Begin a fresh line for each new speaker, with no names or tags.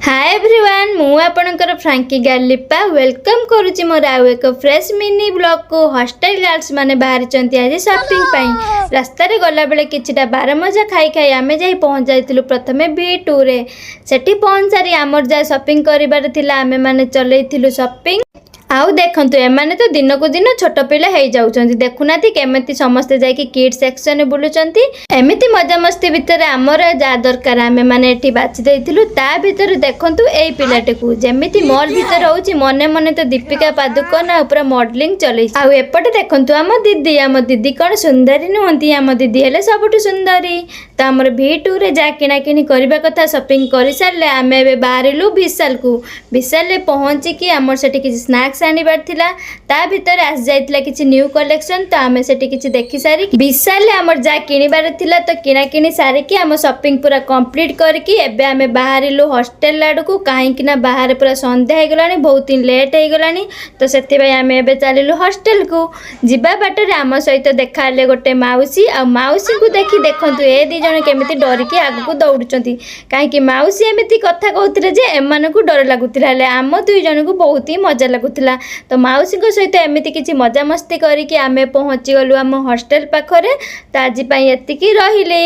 Hi everyone मु आपणकर Frankie गालिपा welcome करुच्ची मोर आउ एक फ्रेश मिनी ब्लॉग को हॉस्टेल गर्ल्स माने बाहर चंती आज शॉपिंग पई रास्ता रे गला बेले किछटा बार मजा खाई खाई आमे जाई पहुंच जाइतिलु प्रथमे B2 रे सेठी पहुंच सारी आमर जा शॉपिंग करिबार थिला आमे माने चलेइतिलु शॉपिंग आउ देखंतु एमाने तो दिन को दिन छोट पिला हे जाउछंती देखुना थी केमिति समस्ते जाई कि किड्स सेक्शन रे बुलुचंती एमिति मजा मस्ती भितर हमर जा दरकार आमे माने एठी बाछि देइतिलु ता भितर देखंतु एई पिलाटे को जेमिति मॉल भितर होउची मने मने तो दीपिका पादुकोण ऊपर मॉडलिंग चलै आउ एपटे देखंतु हम दीदी कोन सुंदरी नहंती हम दीदी हेले सबटु सुंदरी तो हमर B2 रे जा किना किनी करबा कथा शॉपिंग करि सारले आमे एबे बाहरिलु विशाल रे पहुंची कि हमर सेठी कि स्नैक्स आनिबार थिला ता भितर आस जाइतला किछि न्यू कलेक्शन तो आमे सेठी किछि देखि सारी विशाल हमर जा किनिबार थिला तो किना किनी सारी कि हम शॉपिंग पूरा कंप्लीट करके एबे आमे बाहरिलु हॉस्टल लाड को काहे कि ना बाहर पूरा संध्या हे गलानी बहुत दिन लेट हे गलानी तो सेति भाई आमे एबे चलिलु हॉस्टल को जिबा बाटर हम सहित देखाले गोटे माउसी आ माउसी को देखि देखंतु ए दी जण केमिति डरी के आगु को दौड़ुचंती काहे कि माउसी एमिति कथा कहउतिले जे एमान को डर लागुतिला ले आम दुई जण को बहुत ही मजा लागुतिला तो माउसी सहित एमती किसी मजा मस्ती करके आमे पहुँची गलु आम हॉस्टेल पाखरे तो आज एतिकी रहिले।